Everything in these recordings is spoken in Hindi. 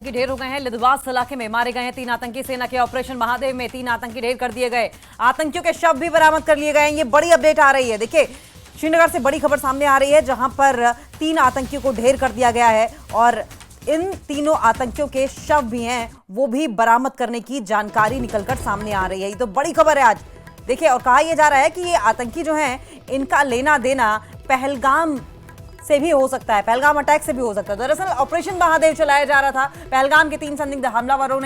की ढेर हो गए हैं। लिदवास इलाके में मारे गए हैं 3 आतंकी। सेना के ऑपरेशन महादेव में 3 आतंकी ढेर कर दिए गए। आतंकियों के शव भी बरामद कर लिए गए हैं। ये बड़ी अपडेट आ रही है। देखिए, श्रीनगर से बड़ी खबर सामने आ रही है, जहां पर 3 आतंकियों को ढेर कर दिया गया है और इन तीनों आतंकियों के शव भी हैं, वो भी बरामद करने की जानकारी निकलकर सामने आ रही है। ये तो बड़ी खबर है आज। देखिए, और कहा यह जा रहा है कि ये आतंकी जो हैं, इनका लेना देना पहलगाम से भी हो सकता है, पहलगाम अटैक से भी हो सकता है। दरअसल ऑपरेशन महादेव चलाया जा रहा था। पहलगाम के 3 संदिग्ध हमलावरों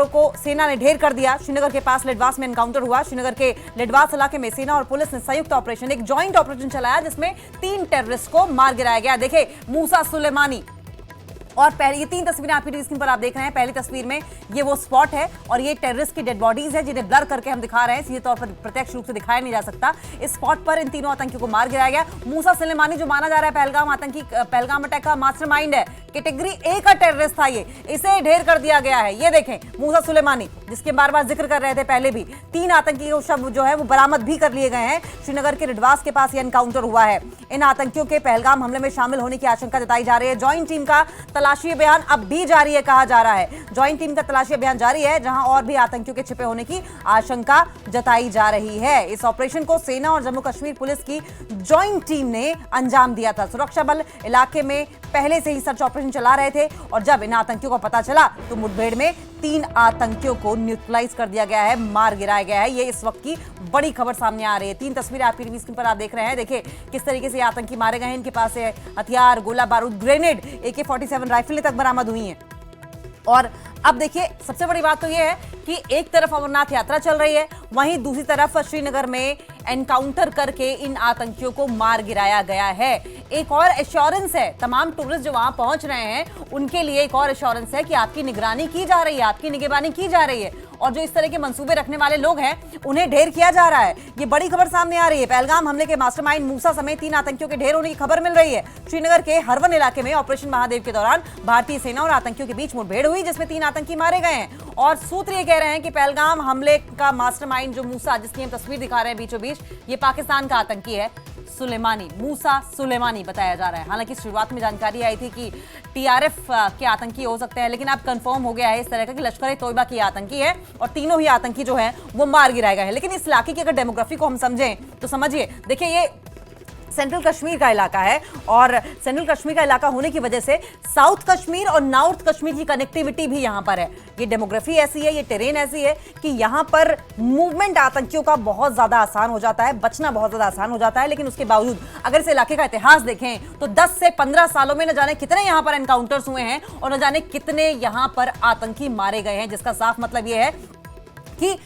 को सेना ने ढेर कर दिया। श्रीनगर के पास लिडवास में एनकाउंटर हुआ। श्रीनगर के लिडवास इलाके में सेना और पुलिस ने संयुक्त ऑपरेशन, एक जॉइंट ऑपरेशन चलाया, जिसमें 3 टेररिस्ट को मार गिराया गया। देखिए, मूसा सुलेमानी और पहले ये 3 तस्वीरें आपकी स्क्रीन पर आप देख रहे हैं। पहली तस्वीर में ये वो स्पॉट है और ये टेररिस्ट की डेड बॉडीज है, जिन्हें ब्लर करके हम दिखा रहे हैं। सीधे तौर पर प्रत्यक्ष रूप से दिखाया नहीं जा सकता। इस स्पॉट पर इन तीनों आतंकियों को मार गिराया गया। मूसा सुलेमानी, जो माना जा रहा है पहलगाम अटैक का मास्टरमाइंड है, कैटेगरी ए का टेररिस्ट था ये, इसे ढेर कर दिया गया है। ये देखें, मूसा सुलेमानी, जिसके बार बार जिक्र कर रहे थे पहले भी। 3 आतंकी शव जो है वो बरामद भी कर लिए गए हैं। श्रीनगर के लिडवास के पास ये एनकाउंटर हुआ है। इन आतंकियों के पहलगाम हमले में शामिल होने की आशंका जताई जा रही है। ज्वाइंट टीम का तलाशी अभियान अब भी जारी है, कहा जा रहा है। ज्वाइंट टीम का तलाशी अभियान जारी है, जहां और भी आतंकियों के छिपे होने की आशंका जताई जा रही है। इस ऑपरेशन को सेना और जम्मू कश्मीर पुलिस की ज्वाइंट टीम ने अंजाम दिया था। सुरक्षा बल इलाके में पहले से ही सर्च ऑपरेशन चला रहे थे और जब इन आतंकियों को पता चला तो मुठभेड़ में 3 आतंकियों को न्यूट्रलाइज कर दिया गया है, मार गिराया गया है। ये इस वक्त की बड़ी खबर सामने आ रही है। 3 तस्वीरें आपकी टीवी स्क्रीन पर आप देख रहे हैं। देखिए, किस तरीके से आतंकी मारे गए हैं। इनके पास से हथियार, गोला बारूद, ग्रेनेड, AK-47 राइफलें तक बरामद हुई हैं। और अब देखिए, सबसे बड़ी बात तो यह है कि एक तरफ अमरनाथ यात्रा चल रही है, वहीं दूसरी तरफ श्रीनगर में एनकाउंटर करके इन आतंकियों को मार गिराया गया है। एक और एश्योरेंस है, तमाम टूरिस्ट जो वहां पहुंच रहे हैं उनके लिए एक और एश्योरेंस है कि आपकी निगरानी की जा रही है, आपकी निगरानी की जा रही है और जो इस तरह के मंसूबे रखने वाले लोग हैं उन्हें ढेर किया जा रहा है। ये बड़ी खबर सामने आ रही है। पहलगाम हमले के मास्टरमाइंड मूसा समेत 3 आतंकियों के ढेर होने की खबर मिल रही है। श्रीनगर के हरवन इलाके में ऑपरेशन महादेव के दौरान भारतीय सेना और आतंकियों के बीच मुठभेड़ हुई, जिसमें 3 आतंकी मारे गए हैं। और सूत्र ये कह रहे हैं कि पहलगाम हमले का मास्टरमाइंड जो मूसा, जिसकी हम तस्वीर दिखा रहे हैं बीचों बीच, ये पाकिस्तान का आतंकी है। सुलेमानी, मूसा सुलेमानी बताया जा रहा है। हालांकि शुरुआत में जानकारी आई थी कि TRF के आतंकी हो सकते हैं, लेकिन अब कंफर्म हो गया है इस तरह का कि लश्कर-ए-तोयबा की आतंकी है और तीनों ही आतंकी जो हैं वो मार गिराए गए हैं। लेकिन इस इलाके की अगर डेमोग्राफी को हम समझें तो समझिए, देखिए, ये सेंट्रल कश्मीर का इलाका है और सेंट्रल कश्मीर का इलाका होने की वजह से साउथ कश्मीर और नॉर्थ कश्मीर की कनेक्टिविटी भी यहां पर है। ये डेमोग्राफी ऐसी है, ये टेरेन ऐसी है कि यहां पर मूवमेंट आतंकियों का बहुत ज्यादा आसान हो जाता है, बचना बहुत ज्यादा आसान हो जाता है। लेकिन उसके बावजूद अगर इस इलाके का इतिहास देखें तो 10 से 15 सालों में न जाने कितने यहां पर एनकाउंटर्स हुए हैं और न जाने कितने यहां पर आतंकी मारे गए हैं, जिसका साफ मतलब यह है कि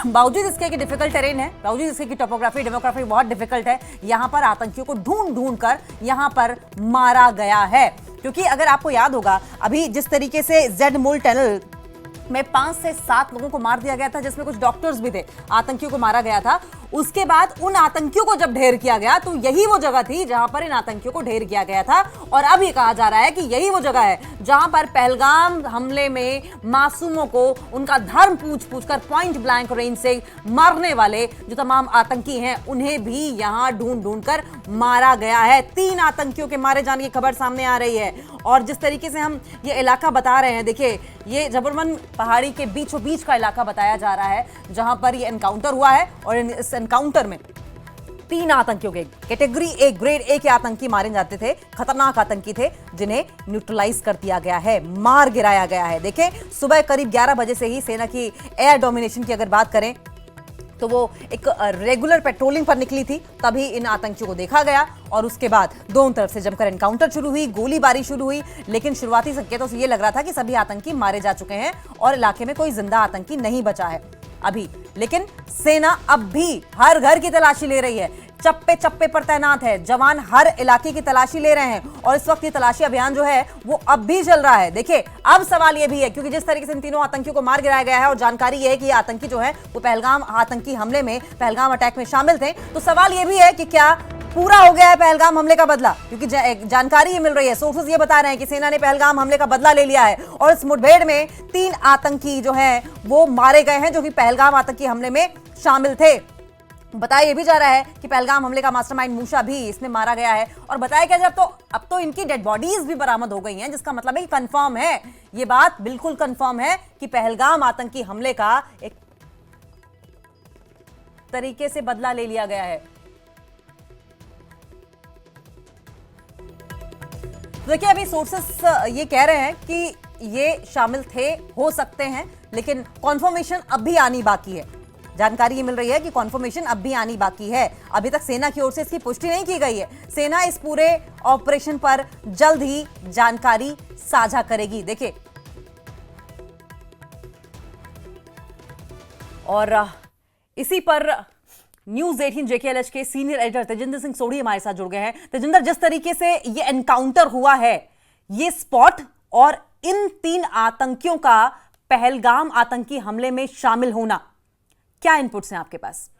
बावजूद इसके कि डिफिकल्ट टेरेन है, बावजूद इसके कि टोपोग्राफी डेमोग्राफी बहुत डिफिकल्ट है, यहां पर आतंकियों को ढूंढ कर यहां पर मारा गया है। क्योंकि अगर आपको याद होगा, अभी जिस तरीके से जेड मूल टनल में 5 से 7 लोगों को मार दिया गया था, जिसमें कुछ डॉक्टर्स भी थे, आतंकियों को मारा गया था। उसके बाद उन आतंकियों को जब ढेर किया गया तो यही वो जगह थी जहां पर इन आतंकियों को ढेर किया गया था। और अब ये कहा जा रहा है कि यही वो जगह है जहां पर पहलगाम हमले में मासूमों को उनका धर्म पूछ कर पॉइंट ब्लैंक रेंज से मारने वाले जो तमाम आतंकी हैं, उन्हें भी यहां ढूंढ कर मारा गया है। 3 आतंकियों के मारे जाने की खबर सामने आ रही है। और जिस तरीके से हम ये इलाका बता रहे हैं, देखिए, ये जबरमन पहाड़ी के बीचों बीच का इलाका बताया जा रहा है जहां पर ये एनकाउंटर हुआ है। और इस एनकाउंटर में 3 आतंकियों के कैटेगरी ए, ग्रेड ए के आतंकी मारे जाते थे, खतरनाक आतंकी थे, जिन्हें न्यूट्रलाइज कर दिया गया है, मार गिराया गया है। देखें, सुबह करीब 11 बजे से ही सेना की एयर डोमिनेशन की अगर बात करें तो वो एक रेगुलर पेट्रोलिंग पर निकली थी, तभी इन आतंकियों को देखा गया और उसके बाद दोनों तरफ से जमकर एनकाउंटर शुरू हुई, गोलीबारी शुरू हुई। लेकिन शुरुआती संकेतों से ये लग रहा था कि सभी आतंकी मारे जा चुके हैं और इलाके में कोई जिंदा आतंकी नहीं बचा है अभी। लेकिन सेना अब भी हर घर की तलाशी ले रही है, चप्पे चप्पे पर तैनात है, जवान हर इलाके की तलाशी ले रहे हैं और इस वक्त ये तलाशी अभियान जो है वो अब भी चल रहा है। देखिए, अब सवाल ये भी है, क्योंकि जिस तरीके से इन तीनों आतंकियों को मार गिराया गया है और जानकारी ये है कि ये आतंकी जो है वो पहलगाम आतंकी हमले में, पहलगाम अटैक में शामिल थे, तो सवाल ये भी है कि क्या पूरा हो गया है पहलगाम हमले का बदला? क्योंकि जानकारी ये मिल रही है, सोर्सेज ये बता रहे हैं कि सेना ने पहलगाम हमले का बदला ले लिया है और इस मुठभेड़ में 3 आतंकी जो हैं वो मारे गए हैं, जो कि पहलगाम आतंकी हमले में शामिल थे। बताया ये भी जा रहा है कि पहलगाम हमले का मास्टरमाइंड मूसा भी इसमें मारा गया है। और बताया क्या जब तो अब तो इनकी डेड बॉडीज भी बरामद हो गई हैं, जिसका मतलब है कि कंफर्म है, ये बात बिल्कुल कंफर्म है कि पहलगाम आतंकी हमले का एक तरीके से बदला ले लिया गया है। तो देखिए अभी सोर्सेस ये कह रहे हैं कि ये शामिल थे, हो सकते हैं, लेकिन कॉन्फर्मेशन अब भी आनी बाकी है। जानकारी ये मिल रही है कि कॉन्फर्मेशन अब भी आनी बाकी है। अभी तक सेना की ओर से इसकी पुष्टि नहीं की गई है। सेना इस पूरे ऑपरेशन पर जल्द ही जानकारी साझा करेगी। देखिए और इसी पर न्यूज 18 JKLH के सीनियर एडिटर तेजिंदर सिंह सोढ़ी हमारे साथ जुड़ गए हैं। तेजिंदर, जिस तरीके से ये एनकाउंटर हुआ है, ये स्पॉट और इन 3 आतंकियों का पहलगाम आतंकी हमले में शामिल होना, क्या इनपुट्स हैं आपके पास?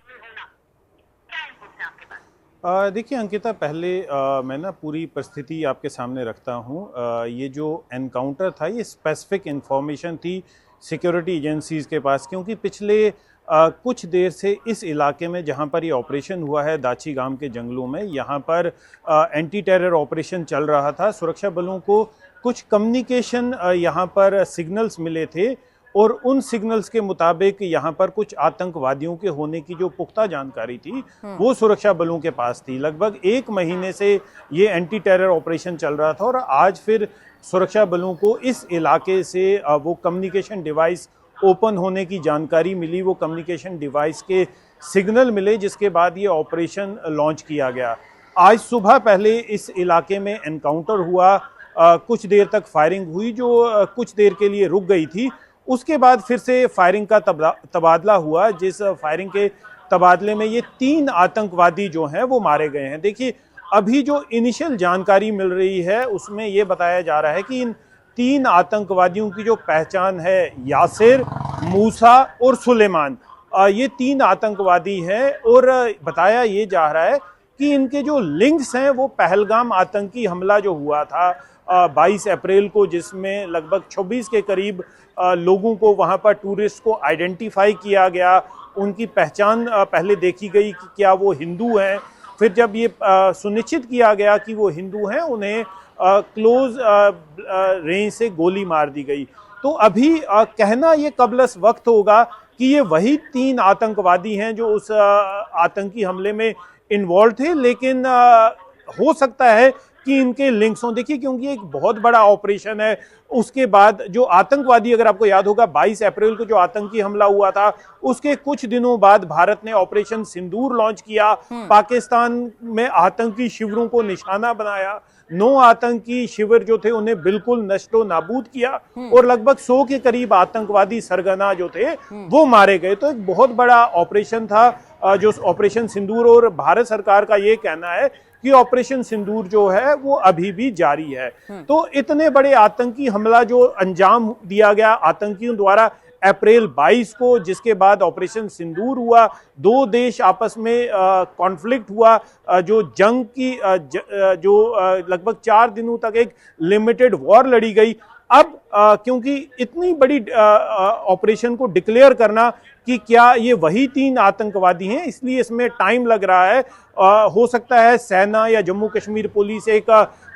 देखिए अंकिता, पहले मैं ना पूरी परिस्थिति आपके सामने रखता हूँ। ये जो एनकाउंटर था, ये स्पेसिफिक इंफॉर्मेशन थी सिक्योरिटी एजेंसीज के पास, क्योंकि पिछले कुछ देर से इस इलाके में जहाँ पर ये ऑपरेशन हुआ है, दाची गांव के जंगलों में, यहाँ पर एंटी टेरर ऑपरेशन चल रहा था। सुरक्षा बलों को कुछ कम्युनिकेशन यहाँ पर सिग्नल्स मिले थे और उन सिग्नल्स के मुताबिक यहाँ पर कुछ आतंकवादियों के होने की जो पुख्ता जानकारी थी वो सुरक्षा बलों के पास थी। लगभग 1 महीने से ये एंटी टेरर ऑपरेशन चल रहा था और आज फिर सुरक्षा बलों को इस इलाके से वो कम्युनिकेशन डिवाइस ओपन होने की जानकारी मिली, वो कम्युनिकेशन डिवाइस के सिग्नल मिले, जिसके बाद ये ऑपरेशन लॉन्च किया गया। आज सुबह पहले इस इलाके में एनकाउंटर हुआ, कुछ देर तक फायरिंग हुई जो कुछ देर के लिए रुक गई थी। उसके बाद फिर से फायरिंग का तबादला हुआ, जिस फायरिंग के तबादले में ये 3 आतंकवादी जो हैं वो मारे गए हैं। देखिए अभी जो इनिशियल जानकारी मिल रही है उसमें ये बताया जा रहा है कि इन 3 आतंकवादियों की जो पहचान है, यासिर, मूसा और सुलेमान, ये 3 आतंकवादी हैं और बताया ये जा रहा है कि इनके जो लिंक्स हैं वो पहलगाम आतंकी हमला जो हुआ था 22 अप्रैल को, जिसमें लगभग 26 के करीब लोगों को वहां पर टूरिस्ट को आइडेंटिफाई किया गया, उनकी पहचान पहले देखी गई कि क्या वो हिंदू हैं। फिर जब ये सुनिश्चित किया गया कि वो हिंदू हैं, उन्हें क्लोज रेंज से गोली मार दी गई। तो अभी कहना ये कबलस वक्त होगा कि ये वही 3 आतंकवादी हैं जो उस आतंकी हमले में इन्वॉल्व थे, लेकिन हो सकता है कि इनके लिंक्स हों। देखिए क्योंकि एक बहुत बड़ा ऑपरेशन है, उसके बाद जो आतंकवादी, अगर आपको याद होगा 22 अप्रैल को जो आतंकी हमला हुआ था, उसके कुछ दिनों बाद भारत ने ऑपरेशन सिंदूर लॉन्च किया, पाकिस्तान में आतंकी शिविरों को निशाना बनाया, 9 आतंकी शिविर जो थे उन्हें बिल्कुल नष्टो नाबूद किया और लगभग 100 के करीब आतंकवादी सरगना जो थे वो मारे गए। तो एक बहुत बड़ा ऑपरेशन था जो ऑपरेशन सिंदूर, और भारत सरकार का ये कहना है कि ऑपरेशन सिंदूर जो है वो अभी भी जारी है। तो इतने बड़े आतंकी हमला जो अंजाम दिया गया आतंकियों द्वारा अप्रैल 22 को, जिसके बाद ऑपरेशन सिंदूर हुआ, 2 देश आपस में कॉन्फ्लिक्ट हुआ, जो जंग की जो लगभग 4 दिनों तक एक लिमिटेड वॉर लड़ी गई। अब क्योंकि इतनी बड़ी ऑपरेशन को डिक्लेयर करना कि क्या ये वही 3 आतंकवादी हैं, इसलिए इसमें टाइम लग रहा है। हो सकता है सेना या जम्मू कश्मीर पुलिस एक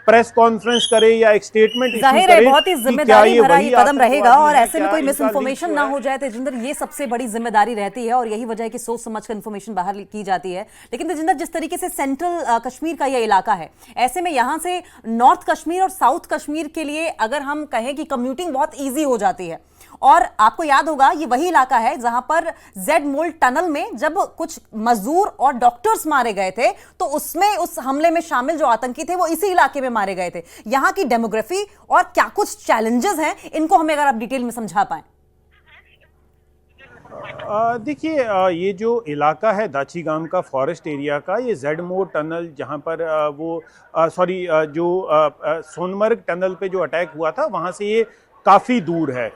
प्रेस कॉन्फ्रेंस करे या एक स्टेटमेंट इशू करे। बहुत ही जिम्मेदारी भरा ये कदम रहेगा और ऐसे में कोई मिस इन्फॉर्मेशन ना हो जाए तेजिंदर, ये सबसे बड़ी जिम्मेदारी रहती है और यही वजह है कि सोच समझ कर इन्फॉर्मेशन बाहर की जाती है। लेकिन तेजिंदर, जिस तरीके से सेंट्रल कश्मीर का ये इलाका है, ऐसे में यहाँ से नॉर्थ कश्मीर और साउथ कश्मीर के लिए अगर हम कहें कि कम्यूटिंग बहुत ईजी हो जाती है, और आपको याद होगा ये वही इलाका है जहां पर जेड मोल टनल में जब कुछ मजदूर और डॉक्टर्स मारे गए थे तो उसमें उस हमले में शामिल जो आतंकी थे वो इसी इलाके में मारे गए थे। यहां की डेमोग्राफी और क्या कुछ चैलेंजेस हैं, इनको हमें अगर आप डिटेल में समझा पाएं। देखिए ये जो इलाका है दाची गांव का, फॉरेस्ट एरिया का, ये जेड मोर टनल जहां पर जो सोनमर्ग टनल पे जो अटैक हुआ था वहां से ये काफी दूर है।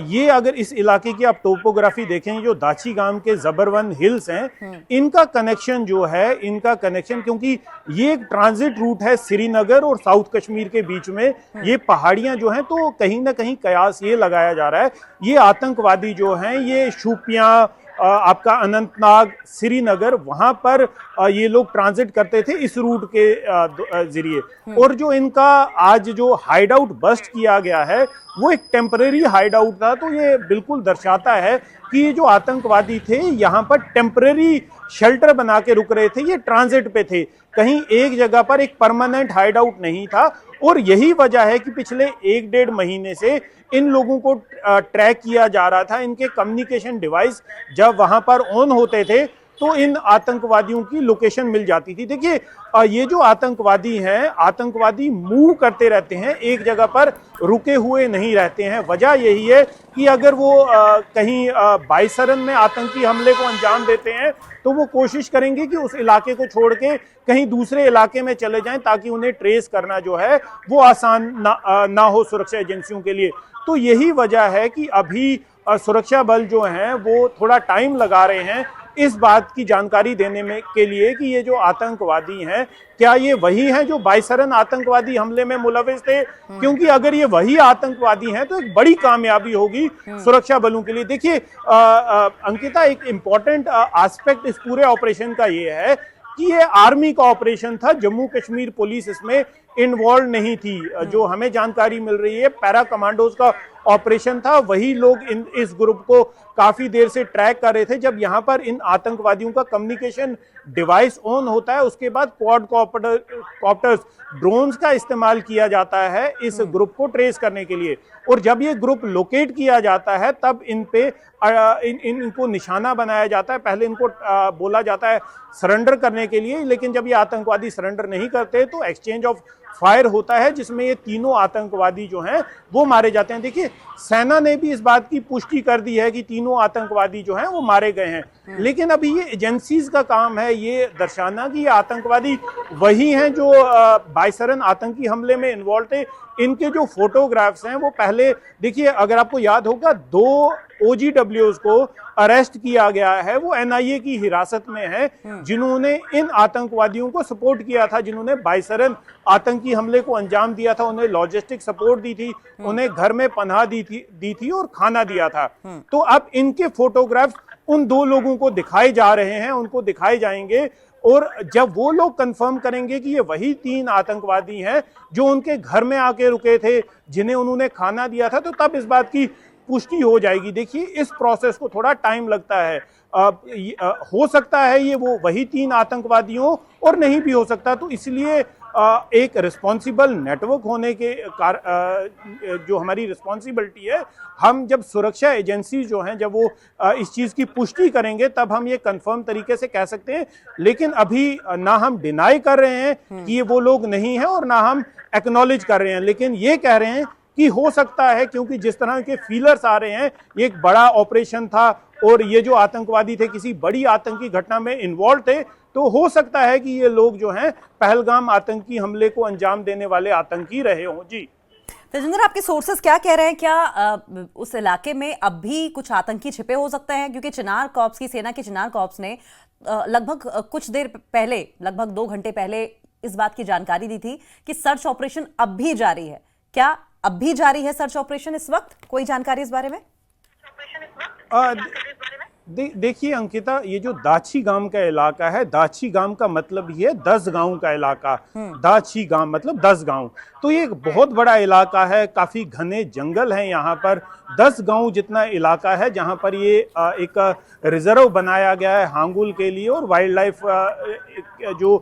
ये अगर इस इलाके की आप टोपोग्राफी देखें, जो दाची गांव के जबरवन हिल्स हैं, इनका कनेक्शन जो है, इनका कनेक्शन, क्योंकि ये एक ट्रांजिट रूट है श्रीनगर और साउथ कश्मीर के बीच में, ये पहाड़ियां जो हैं, तो कहीं ना कहीं कयास ये लगाया जा रहा है ये आतंकवादी जो हैं ये शोपियां आपका अनंतनाग, श्रीनगर, वहां पर ये लोग ट्रांजिट करते थे इस रूट के जरिए। और जो इनका आज जो हाइड आउट बस्ट किया गया है वो एक टेम्परेरी हाइड आउट था, तो ये बिल्कुल दर्शाता है कि ये जो आतंकवादी थे यहाँ पर टेम्परेरी शेल्टर बना के रुक रहे थे, ये ट्रांजिट पे थे, कहीं एक जगह पर एक परमानेंट हाइड आउट नहीं था। और यही वजह है कि पिछले 1-1.5 महीने से इन लोगों को ट्रैक किया जा रहा था। इनके कम्युनिकेशन डिवाइस जब वहां पर ऑन होते थे तो इन आतंकवादियों की लोकेशन मिल जाती थी। देखिए ये जो आतंकवादी हैं, आतंकवादी मूव करते रहते हैं, एक जगह पर रुके हुए नहीं रहते हैं। वजह यही है कि अगर वो कहीं बाइसरन में आतंकी हमले को अंजाम देते हैं तो वो कोशिश करेंगे कि उस इलाके को छोड़ के कहीं दूसरे इलाके में चले जाएं, ताकि उन्हें ट्रेस करना जो है वो आसान ना हो सुरक्षा एजेंसियों के लिए। तो यही वजह है कि अभी सुरक्षा बल जो हैं वो थोड़ा टाइम लगा रहे हैं इस बात की जानकारी देने में के लिए कि ये जो आतंकवादी हैं क्या ये वही हैं जो बाइसरन आतंकवादी हमले में मुलविस थे। क्योंकि अगर ये वही आतंकवादी हैं तो एक बड़ी कामयाबी होगी सुरक्षा बलों के लिए। देखिए अंकिता, एक इंपॉर्टेंट एस्पेक्ट इस पूरे ऑपरेशन का ये है कि ये आर्मी का ऑपरेशन था, जम्मू कश्मीर पुलिस इसमें इन्वॉल्व नहीं थी। जो हमें जानकारी मिल रही है पैरा कमांडोज का ऑपरेशन था। वही लोग इस ग्रुप को काफी देर से ट्रैक कर रहे थे। जब यहाँ पर इन आतंकवादियों का कम्युनिकेशन डिवाइस ऑन होता है उसके बाद क्वाड कॉप्टर्स, ड्रोन्स का इस्तेमाल किया जाता है इस ग्रुप को ट्रेस करने के लिए। और जब ये ग्रुप लोकेट किया जाता है तब इन पे इनको निशाना बनाया जाता है। पहले इनको बोला जाता है सरेंडर करने के लिए, लेकिन जब ये आतंकवादी सरेंडर नहीं करते तो एक्सचेंज ऑफ फायर होता है जिसमें ये तीनों आतंकवादी जो हैं वो मारे जाते हैं। देखिए सेना ने भी इस बात की पुष्टि कर दी है कि तीनों आतंकवादी जो हैं वो मारे गए हैं, लेकिन अभी ये एजेंसीज का काम है ये दर्शाना कि ये आतंकवादी वही हैं जो बाइसरन आतंकी हमले में इन्वॉल्व थे। इनके जो फोटोग्राफ्स हैं वो पहले देखिए, अगर आपको याद होगा 2 OGWs को अरेस्ट किया गया है, वो NIA की हिरासत में है, जिन्होंने इन आतंकवादियों को सपोर्ट किया था, जिन्होंने बाइसरन आतंकी हमले को अंजाम दिया था, उन्हें लॉजिस्टिक सपोर्ट दी थी, उन्हें घर में पनाह दी थी और खाना दिया था। तो अब इनके फोटोग्राफ्स उन 2 लोगों को दिखाए जा रहे हैं, उनको दिखाए जाएंगे। और जब वो लोग कंफर्म करेंगे कि ये वही 3 आतंकवादी हैं जो उनके घर में आके रुके थे, जिन्हें उन्होंने खाना दिया था, तो तब इस बात की पुष्टि हो जाएगी। देखिए इस प्रोसेस को थोड़ा टाइम लगता है। हो सकता है ये वो वही 3 आतंकवादी हों और नहीं भी हो सकता। तो इसलिए एक रिस्पॉन्सिबल नेटवर्क होने के जो हमारी रिस्पॉन्सिबिलिटी है, हम जब सुरक्षा एजेंसी जो हैं जब वो इस चीज़ की पुष्टि करेंगे तब हम ये कंफर्म तरीके से कह सकते हैं। लेकिन अभी ना हम डिनाई कर रहे हैं कि ये वो लोग नहीं हैं और ना हम एक्नॉलेज कर रहे हैं, लेकिन ये कह रहे हैं कि हो सकता है, क्योंकि जिस तरह के फीलर्स आ रहे हैं ये एक बड़ा ऑपरेशन था और ये जो आतंकवादी थे किसी बड़ी आतंकी घटना में इन्वॉल्व थे, तो हो सकता है कि ये लोग जो हैं पहलगाम आतंकी हमले को अंजाम देने वाले आतंकी रहे हों। जी तेजिंदर, आपके सोर्सेस क्या कह रहे हैं? क्या उस इलाके में अब भी कुछ आतंकी छिपे हो सकते हैं? क्योंकि चिनार कॉर्प्स की, सेना के चिनार कॉर्प्स ने लगभग कुछ देर पहले, लगभग 2 घंटे पहले इस बात की जानकारी दी थी कि सर्च ऑपरेशन अब भी जारी है। क्या अब भी जारी है सर्च ऑपरेशन इस वक्त? कोई जानकारी इस बारे में? देखिए अंकिता, ये जो दाची गांव का इलाका है, दाची गांव का मतलब ही है 10 गांव का इलाका। दाची गांव मतलब 10 गांव, तो ये एक बहुत बड़ा इलाका है, काफी घने जंगल हैं यहाँ पर। 10 गांव जितना इलाका है जहाँ पर ये एक रिजर्व बनाया गया है हांगुल के लिए और वाइल्ड लाइफ जो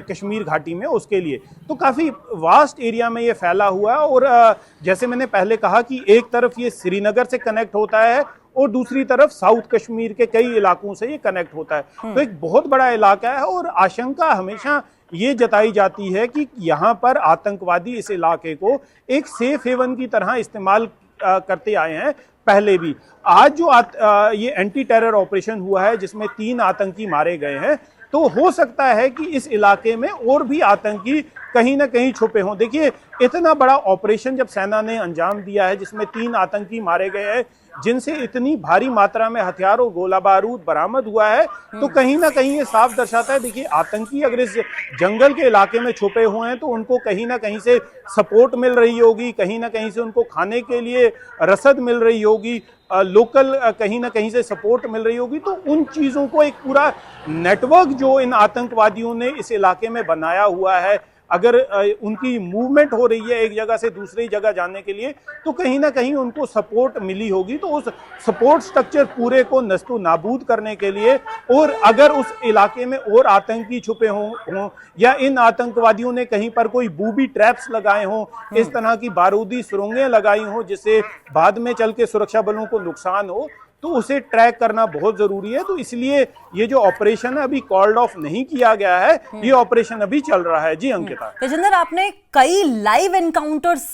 कश्मीर घाटी में उसके लिए। तो काफ़ी वास्ट एरिया में ये फैला हुआ है। और जैसे मैंने पहले कहा कि एक तरफ ये श्रीनगर से कनेक्ट होता है और दूसरी तरफ साउथ कश्मीर के कई इलाकों से ये कनेक्ट होता है। तो एक बहुत बड़ा इलाका है और आशंका हमेशा ये जताई जाती है कि यहाँ पर आतंकवादी इस इलाके को एक सेफ हेवन की तरह इस्तेमाल करते आए हैं पहले भी। आज जो ये एंटी टेरर ऑपरेशन हुआ है जिसमें 3 आतंकी मारे गए हैं, तो हो सकता है कि इस इलाके में और भी आतंकी कहीं ना कहीं छुपे हों। देखिए इतना बड़ा ऑपरेशन जब सेना ने अंजाम दिया है जिसमें 3 आतंकी मारे गए हैं, जिनसे इतनी भारी मात्रा में हथियार और गोला बारूद बरामद हुआ है, तो कहीं ना कहीं ये साफ दर्शाता है। देखिए, आतंकी अगर इस जंगल के इलाके में छुपे हुए हैं तो उनको कहीं ना कहीं से सपोर्ट मिल रही होगी, कहीं ना कहीं से उनको खाने के लिए रसद मिल रही होगी, लोकल कहीं ना कहीं से सपोर्ट मिल रही होगी। तो उन चीज़ों को एक पूरा नेटवर्क जो इन आतंकवादियों ने इस इलाके में बनाया हुआ है, अगर उनकी मूवमेंट हो रही है एक जगह से दूसरी जगह जाने के लिए, तो कहीं ना कहीं उनको सपोर्ट मिली होगी। तो उस सपोर्ट स्ट्रक्चर पूरे को नस्तो नाबूद करने के लिए, और अगर उस इलाके में और आतंकी छुपे हों या इन आतंकवादियों ने कहीं पर कोई बूबी ट्रैप्स लगाए हों, इस तरह की बारूदी सुरंगें लगाई हों जिससे बाद में चल के सुरक्षा बलों को नुकसान हो, तो उसे ट्रैक करना बहुत जरूरी है। तो इसलिए ये जो ऑपरेशन है अभी कॉल्ड ऑफ नहीं किया गया है, ये ऑपरेशन अभी चल रहा है। जी अंकिता। तेजिंदर, आपने कई लाइव एनकाउंटर्स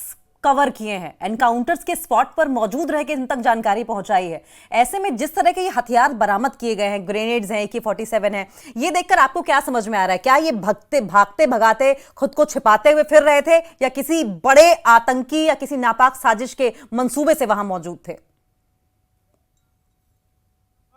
कवर किए हैं, एनकाउंटर्स के स्पॉट पर मौजूद रह के इन तक जानकारी पहुंचाई है। ऐसे में जिस तरह के ये हथियार बरामद किए गए हैं, ग्रेनेड्स हैं, AK-47 है, ये देखकर आपको क्या समझ में आ रहा है? क्या ये भागते भगाते खुद को छिपाते हुए फिर रहे थे, या किसी बड़े आतंकी या किसी नापाक साजिश के मंसूबे से वहां मौजूद थे?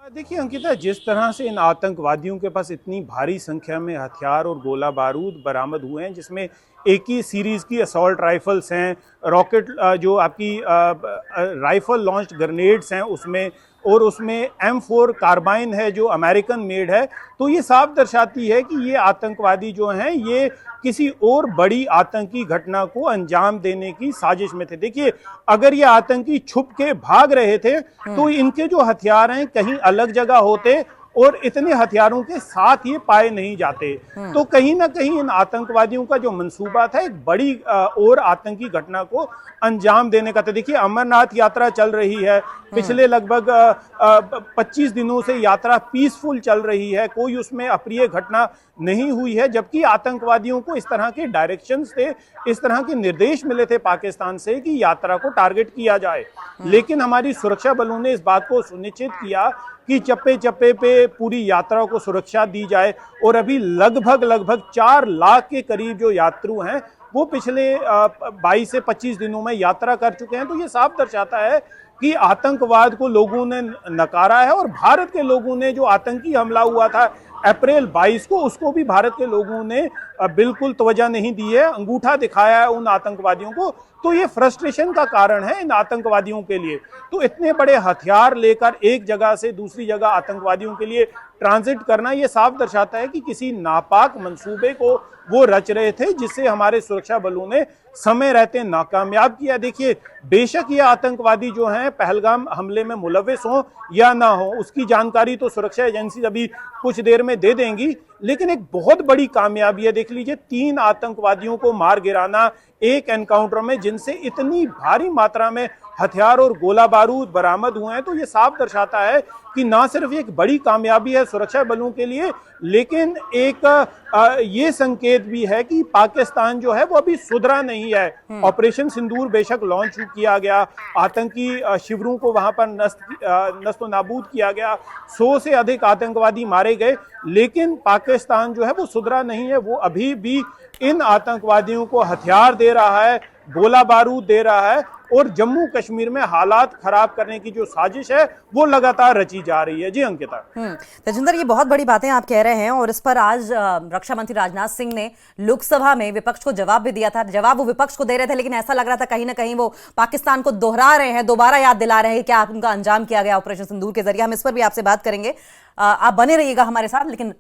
देखिए अंकिता, जिस तरह से इन आतंकवादियों के पास इतनी भारी संख्या में हथियार और गोला बारूद बरामद हुए हैं, जिसमें एक ही सीरीज की असॉल्ट राइफल्स हैं, रॉकेट जो आपकी राइफल लॉन्च ग्रेनेड्स हैं उसमें, और उसमें M4 कार्बाइन है जो अमेरिकन मेड है, तो ये साफ दर्शाती है कि ये आतंकवादी जो हैं ये किसी और बड़ी आतंकी घटना को अंजाम देने की साजिश में थे। देखिए, अगर ये आतंकी छुप के भाग रहे थे तो इनके जो हथियार हैं कहीं अलग जगह होते और इतने हथियारों के साथ ये पाए नहीं जाते। तो कहीं ना कहीं इन आतंकवादियों का जो मंसूबा था एक बड़ी और आतंकी घटना को अंजाम देने का था। देखिए, अमरनाथ यात्रा चल रही है, पिछले लगभग 25 दिनों से यात्रा पीसफुल चल रही है, कोई उसमें अप्रिय घटना नहीं हुई है, जबकि आतंकवादियों को इस तरह के डायरेक्शंस थे, इस तरह के निर्देश मिले थे पाकिस्तान से कि यात्रा को टारगेट किया जाए। लेकिन हमारी सुरक्षा बलों ने इस बात को सुनिश्चित किया कि चप्पे चप्पे पे पूरी यात्रा को सुरक्षा दी जाए, और अभी लगभग 4 लाख के करीब जो यात्रु हैं वो पिछले 22 से 25 दिनों में यात्रा कर चुके हैं। तो ये साफ दर्शाता है कि आतंकवाद को लोगों ने नकारा है, और भारत के लोगों ने जो आतंकी हमला हुआ था अप्रैल 22 को, उसको भी भारत के लोगों ने बिल्कुल तवज्जो नहीं दी है, अंगूठा दिखाया है उन आतंकवादियों को। तो ये फ्रस्ट्रेशन का कारण है इन आतंकवादियों के लिए। तो इतने बड़े हथियार लेकर एक जगह से दूसरी जगह आतंकवादियों के लिए ट्रांजिट करना, ये साफ दर्शाता है कि किसी नापाक मंसूबे को वो रच रहे थे, जिससे हमारे सुरक्षा बलों ने समय रहते नाकामयाब किया। देखिए, बेशक ये आतंकवादी जो हैं पहलगाम हमले में मुलविस हों या ना हो, उसकी जानकारी तो सुरक्षा एजेंसी अभी कुछ देर में दे देंगी, लेकिन एक बहुत बड़ी कामयाबी है। देख लीजिए, 3 आतंकवादियों को मार गिराना एक एनकाउंटर में, जिनसे इतनी भारी मात्रा में हथियार और गोला बारूद बरामद हुए हैं। तो ये साफ दर्शाता है कि ना सिर्फ एक बड़ी कामयाबी है सुरक्षा बलों के लिए, लेकिन एक ये संकेत भी है कि पाकिस्तान जो है वो अभी सुधरा नहीं है। ऑपरेशन सिंदूर बेशक लॉन्च किया गया, आतंकी शिविरों को वहां पर नस्तो नाबूद किया गया, 100 से अधिक आतंकवादी मारे गए, लेकिन पाकिस्तान जो है वो सुधरा नहीं है। वो अभी भी इन आतंकवादियों को हथियार दे रहा है, गोला बारूद दे रहा है, और जम्मू कश्मीर में हालात खराब करने की जो साजिश है वो लगातार रची जा रही है। जी अंकिता। तेजिंदर, ये बहुत बड़ी बातें आप कह रहे हैं, और इस पर आज रक्षा मंत्री राजनाथ सिंह ने लोकसभा में विपक्ष को जवाब भी दिया था। जवाब वो विपक्ष को दे रहे थे, लेकिन ऐसा लग रहा था कहीं ना कहीं वो पाकिस्तान को दोहरा रहे हैं, दोबारा याद दिला रहे हैं क्या उनका अंजाम किया गया ऑपरेशन सिंदूर के जरिए। हम इस पर भी आपसे बात करेंगे, आप बने रहिएगा हमारे साथ। लेकिन